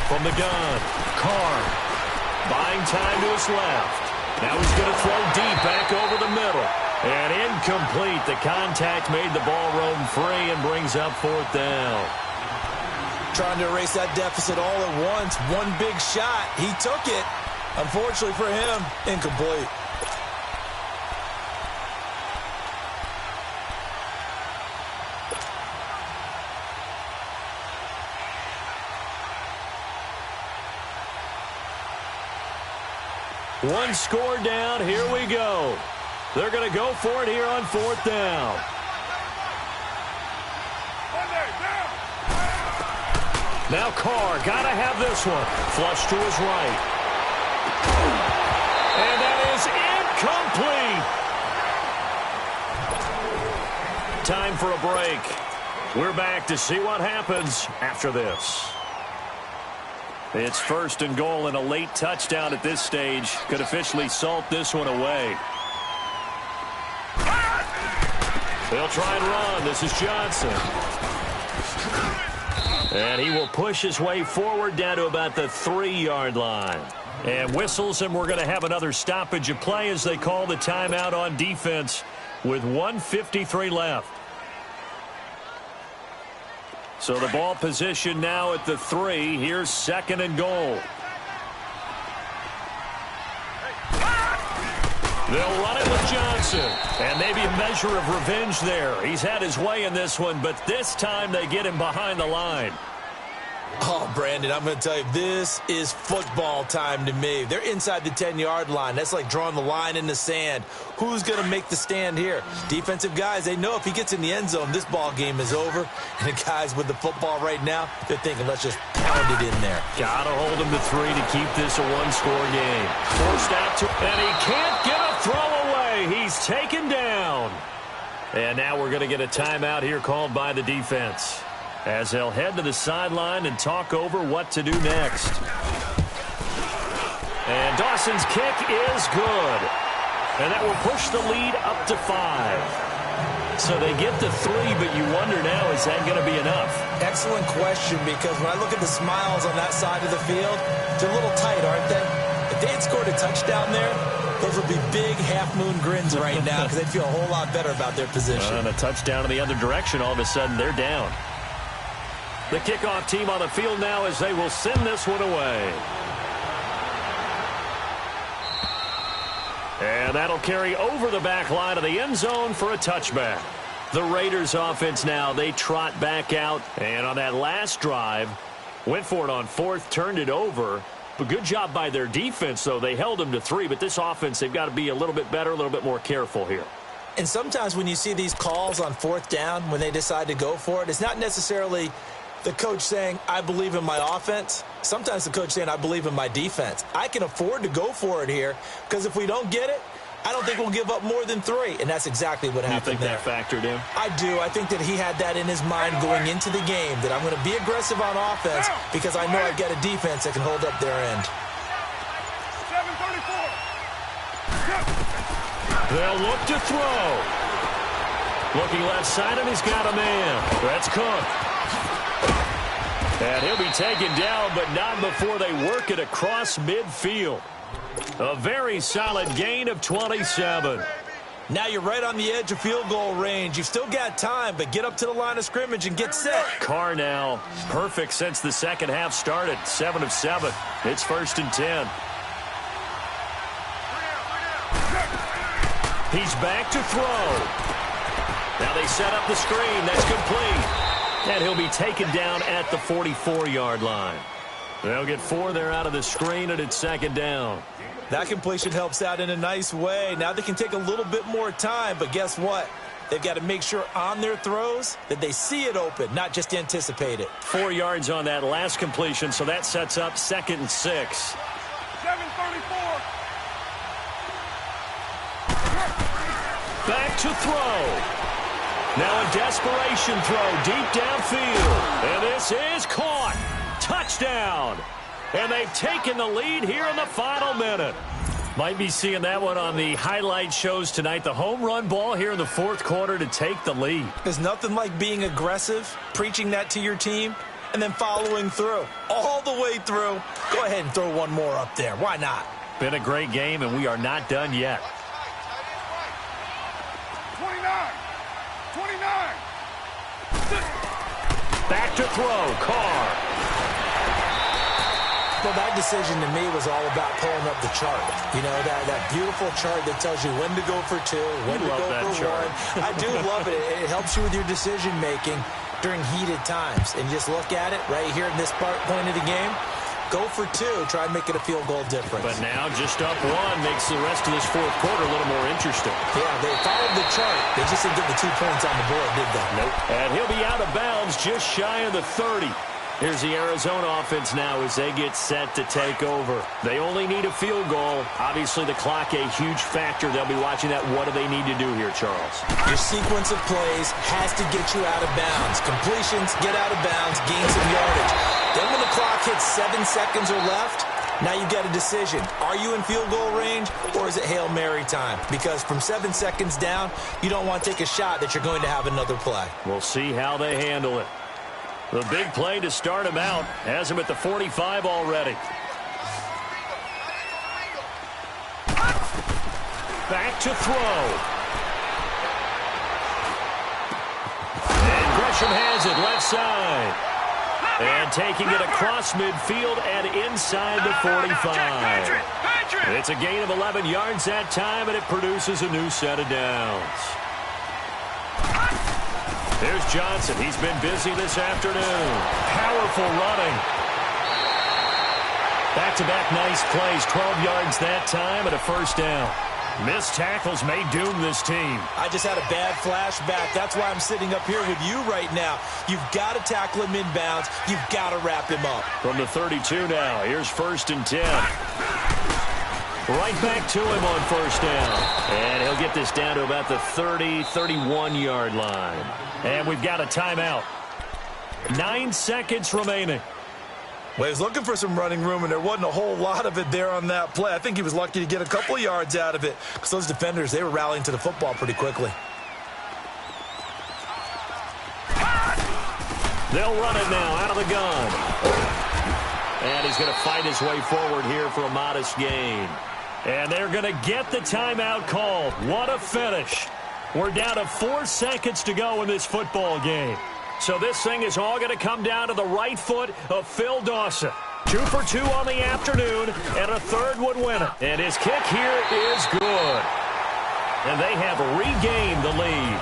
From the gun, Carr buying time to his left. Now he's going to throw deep back over the middle. And incomplete. The contact made the ball roam free and brings up 4th down. Trying to erase that deficit all at once. One big shot. He took it. Unfortunately for him, incomplete. One score down. Here we go. They're going to go for it here on 4th down. Now Carr, got to have this one. Flush to his right. And that is incomplete. Time for a break. We're back to see what happens after this. It's 1st and goal, and a late touchdown at this stage could officially salt this one away. They'll try and run. This is Johnson. And he will push his way forward down to about the 3-yard line. And whistles, and we're going to have another stoppage of play as they call the timeout on defense with 1:53 left. So the ball position now at the 3. Here's 2nd and goal. They'll run it with Johnson. And maybe a measure of revenge there. He's had his way in this one, but this time they get him behind the line. Oh, Brandon, I'm going to tell you, this is football time to me. They're inside the 10-yard line. That's like drawing the line in the sand. Who's going to make the stand here? Defensive guys, they know if he gets in the end zone, this ball game is over. And the guys with the football right now, they're thinking, let's just pound it in there. Got to hold him to 3 to keep this a 1-score game. Forced out to, and he can't get a throw away. He's taken down. And now we're going to get a timeout here called by the defense, as they'll head to the sideline and talk over what to do next. And Dawson's kick is good. And that will push the lead up to 5. So they get the 3, but you wonder now, is that going to be enough? Excellent question, because when I look at the smiles on that side of the field, they're a little tight, aren't they? If they had scored a touchdown there, those would be big half-moon grins right now because they'd feel a whole lot better about their position. And a touchdown in the other direction, all of a sudden they're down. The kickoff team on the field now as they will send this one away. And that'll carry over the back line of the end zone for a touchback. The Raiders offense now, they trot back out. And on that last drive, went for it on 4th, turned it over. But good job by their defense, though. They held them to 3. But this offense, they've got to be a little bit better, a little bit more careful here. And sometimes when you see these calls on 4th down, when they decide to go for it, it's not necessarily the coach saying, I believe in my offense. Sometimes the coach saying, I believe in my defense. I can afford to go for it here because if we don't get it, I don't think we'll give up more than 3. And that's exactly what happened there. You think that factored in? I do. I think that he had that in his mind going into the game, that I'm going to be aggressive on offense because I know I've got a defense that can hold up their end. 7:34. They'll look to throw. Looking left side, and he's got a man. That's Cook. And he'll be taken down, but not before they work it across midfield. A very solid gain of 27. Now you're right on the edge of field goal range. You've still got time, but get up to the line of scrimmage and get set. Carr now perfect since the second half started. 7 of 7. It's 1st and 10. He's back to throw. Now they set up the screen. That's complete. And he'll be taken down at the 44-yard line. They'll get 4 there out of the screen, and it's 2nd down. That completion helps out in a nice way. Now they can take a little bit more time, but guess what? They've got to make sure on their throws that they see it open, not just anticipate it. 4 yards on that last completion, so that sets up 2nd and 6. 7:34. Back to throw. Now a desperation throw deep downfield. And this is caught. Touchdown. And they've taken the lead here in the final minute. Might be seeing that one on the highlight shows tonight. The home run ball here in the 4th quarter to take the lead. There's nothing like being aggressive, preaching that to your team, and then following through. All the way through. Go ahead and throw one more up there. Why not? Been a great game, and we are not done yet. 29. 29. Back to throw. Carr. Well, that decision to me was all about pulling up the chart. You know, that beautiful chart that tells you when to go for 2, when to go for 1. I do love it. It helps you with your decision-making during heated times. And just look at it right here in this point of the game. Go for 2. Try and make it a field goal difference. But now just up 1 makes the rest of this 4th quarter a little more interesting. Yeah, they followed the chart. They just didn't get the 2 points on the board, did they? Nope. And he'll be out of bounds just shy of the 30. Here's the Arizona offense now as they get set to take over. They only need a field goal. Obviously, the clock a huge factor. They'll be watching that. What do they need to do here, Charles? Your sequence of plays has to get you out of bounds. Completions, get out of bounds, gain some yardage. Then when the clock hits 7 seconds or left, now you've got a decision. Are you in field goal range or is it Hail Mary time? Because from 7 seconds down, you don't want to take a shot that you're going to have another play. We'll see how they handle it. The big play to start him out has him at the 45 already. Back to throw. And Gresham has it left side. And taking it across midfield and inside the 45. It's a gain of 11 yards that time, and it produces a new set of downs. There's Johnson. He's been busy this afternoon. Powerful running. Back-to-back nice plays. 12 yards that time and a first down. Missed tackles may doom this team. I just had a bad flashback. That's why I'm sitting up here with you right now. You've got to tackle him inbounds. You've got to wrap him up. From the 32 now. Here's 1st and 10. Right back to him on first down. And he'll get this down to about the 30, 31-yard line. And we've got a timeout. 9 seconds remaining. Well, he was looking for some running room, and there wasn't a whole lot of it there on that play. I think he was lucky to get a couple of yards out of it because those defenders, they were rallying to the football pretty quickly. They'll run it now out of the gun. And he's going to fight his way forward here for a modest gain. And they're going to get the timeout called. What a finish. We're down to 4 seconds to go in this football game. So this thing is all going to come down to the right foot of Phil Dawson. 2 for 2 on the afternoon, and a third would win it. And his kick here is good. And they have regained the lead.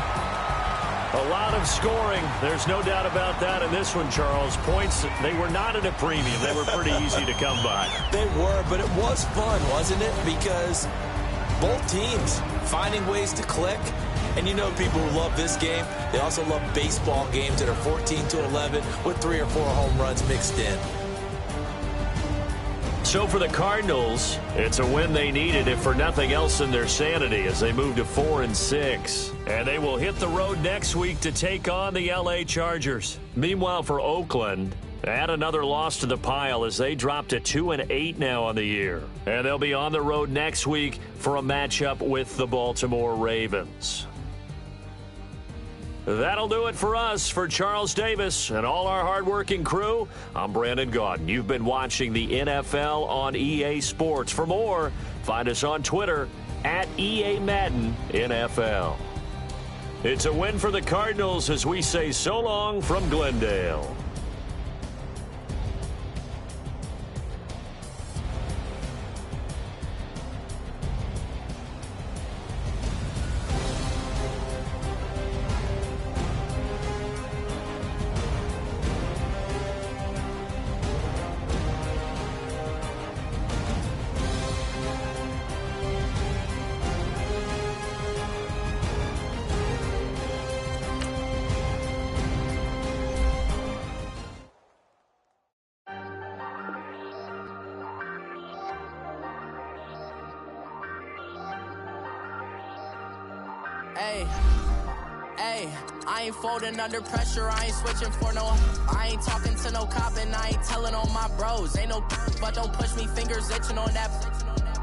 A lot of scoring. There's no doubt about that in this one, Charles. Points, they were not at a premium. They were pretty easy to come by. They were, but it was fun, wasn't it? Because both teams finding ways to click. And you know people who love this game, they also love baseball games that are 14-11 with 3 or 4 home runs mixed in. So for the Cardinals, it's a win they needed, if for nothing else than their sanity, as they move to 4-6. And they will hit the road next week to take on the L.A. Chargers. Meanwhile, for Oakland, add another loss to the pile as they drop to 2-8 now on the year. And they'll be on the road next week for a matchup with the Baltimore Ravens. That'll do it for us. For Charles Davis and all our hardworking crew, I'm Brandon Gaudin. You've been watching the NFL on EA Sports. For more, find us on Twitter at EA Madden NFL. It's a win for the Cardinals as we say so long from Glendale. Hey, I ain't folding under pressure, I ain't switching for no. I ain't talking to no cop and I ain't telling on my bros. Ain't no, but don't push me, fingers itching on that.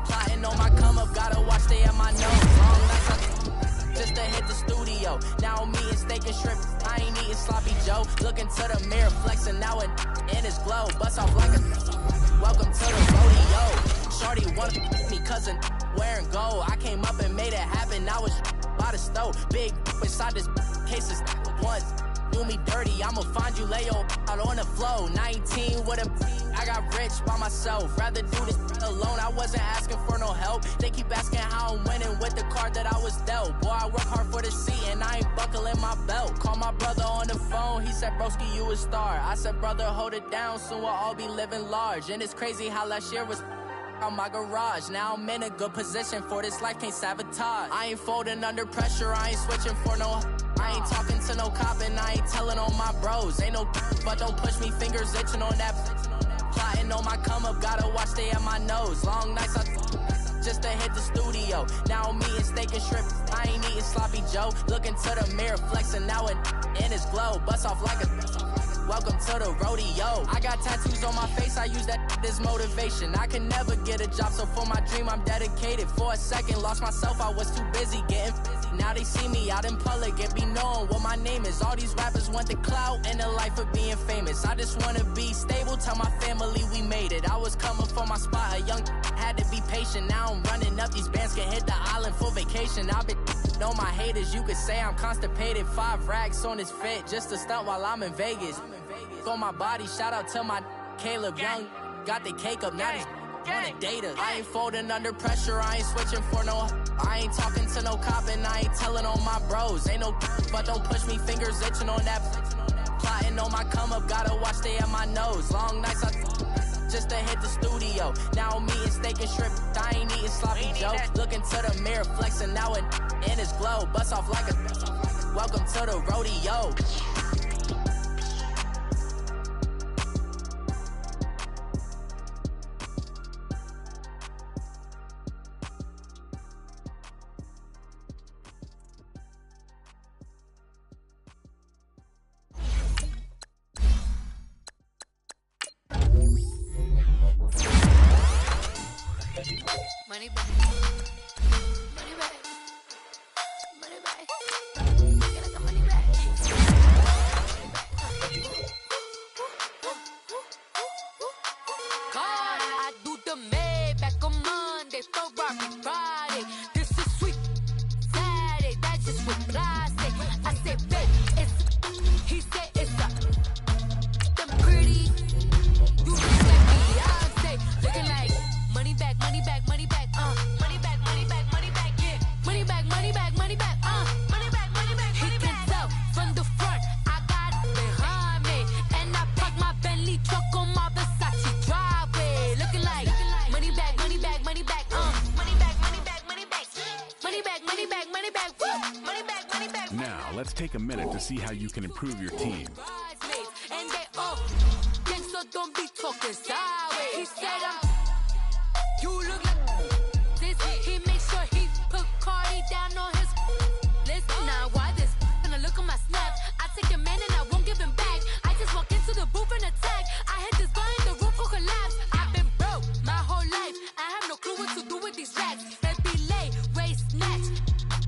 Plotting on my come up, gotta watch they at my nose. Long nights just to hit the studio. Now I'm eating steak and shrimp, I ain't eating sloppy Joe. Looking to the mirror, flexing now it in his glow. Bust off like a welcome to the rodeo. Shorty wanna me cousin wearing gold. I came up and made it happen, I was by the stove. Big inside this cases once. Do me dirty, I'ma find you, lay your out on the floor. 19 with a, I got rich by myself. Rather do this alone, I wasn't asking for no help. They keep asking how I'm winning with the card that I was dealt. Boy, I work hard for the seat and I ain't buckling my belt. Call my brother on the phone, he said, broski, you a star. I said, brother, hold it down, soon we'll all be living large. And it's crazy how last year was on my garage. Now I'm in a good position for this life, can't sabotage. I ain't folding under pressure, I ain't switching for no. I ain't talking to no cop and I ain't telling on my bros. Ain't no, but don't push me, fingers itching on that. Plotting on my come up, gotta watch they at my nose. Long nights just to hit the studio. Now I'm eating steak and shrimp, I ain't eating sloppy Joe. Looking to the mirror, flexing now it in his glow. Bust off like a welcome to the rodeo. I got tattoos on my face, I use that as motivation. I can never get a job, so for my dream I'm dedicated. For a second, lost myself, I was too busy getting busy. Now they see me out in public and be knowing what my name is. All these rappers want the clout and the life of being famous. I just wanna be stable, tell my family we made it. I was coming for my spot, a young had to be patient. Now I'm running up, these bands can hit the island for vacation. I've been on my haters, you could say I'm constipated. 5 racks on his fit, just to stunt while I'm in Vegas. On my body, shout out to my Caleb Young. Got the cake up, now he's wanna date us. I ain't folding under pressure, I ain't switching for no. I ain't talking to no cop and I ain't telling on my bros. Ain't no, but don't push me, fingers itching on that. Plotting on my come up, gotta watch they at my nose. Long nights just to hit the studio. Now I'm eating steak and shrimp, I ain't eating sloppy Joe. Looking to the mirror, flexing now it in his glow. Bust off like a welcome to the rodeo. Money back. Money back. Money back. Get like a money back. God, I do the Maybach on Monday, Ferrari Friday. This is sweet Saturday, that's just with plastic. I say, babe, it's, he said it's a, them pretty. You look like Beyonce, looking like money back, money back, money back, money back, money back, money back, yeah. Money back, money back, money back, money back, money back, money back. He can tell from the front, I got it behind me, and I park my Bentley truck on my Versace driveway, looking like money back, money back, money back, money back, money back, money back, money back, money back, money back, woo, money back, money back. Now let's take a minute to see how you can improve your team. And they all think so, don't be talking sideways. He said you look like this. He makes sure he put Cardi down on his list. Now why this? Gonna look at my snap. I take a man and I won't give him back. I just walk into the booth and attack. I hit this guy in the roof who collapse. I've been broke my whole life. I have no clue what to do with these racks. Heavy lay, waist snatch,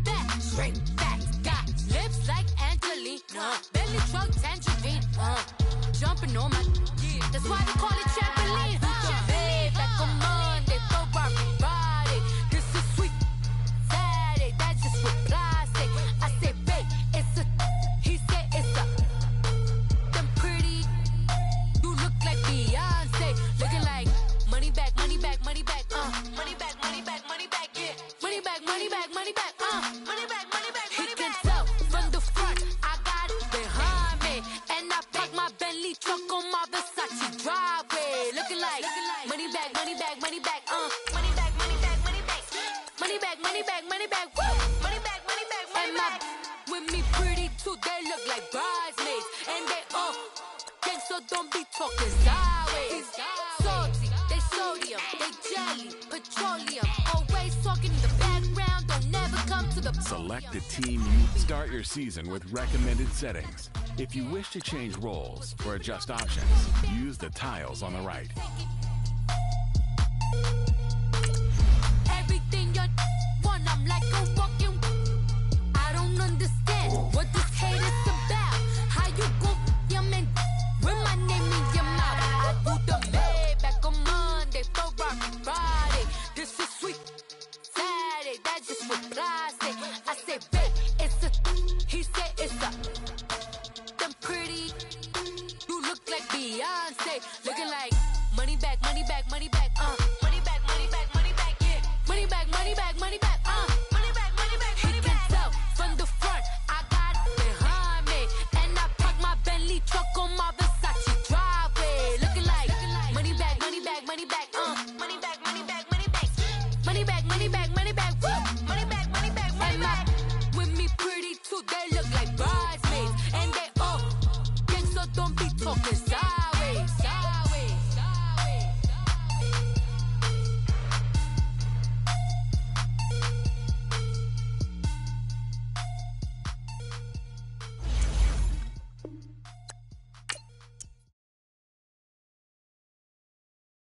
back straight back. Got lips like Angelina, belly truck tangerine. Jumping on my, that's why they call it trampoline. Back on Monday, Ferrari Friday. This is sweet Saturday, that's just with plastic. I say, babe, it's a, he said it's a, them pretty. You look like Beyonce, looking like money back, money back, money back, money back, money back, money back, yeah. Money back, money back, money back, money back, money back. He can tell from the front, I got it behind me, and I park my Bentley truck on my Versace driveway, looking like money back, money back, money back, money back, money back, money back, money back, money back, money back, woo, money back, money back, money back. With me pretty too, they look like bridesmaids, and they all gang, so don't be talking sideways. Salty, they sodium, they jelly, petroleum, always talking in the background, don't never come to the Select the team you start your season with recommended settings. If you wish to change roles or adjust options, use the tiles on the right. Everything you want, I'm like a walking. I don't understand what this hate is about. How you go, your man, with my name in your mouth. I do the Maybach on Monday, for Friday. This is sweet Saturday, that's just what I say. I say, babe, it's a, he said it's a, them pretty, you look like Beyonce, looking like money back, money back, money back, money back, money back, money back, yeah, money back, money back, money back, money back, money back, money back. He can tell from the front, I got it behind me, and I park my Bentley truck on my Versace driveway, looking like money back, money back, money back, money back, money back, money back, money back, money back, money back, woo, money back, money back, money back. With me pretty too, they look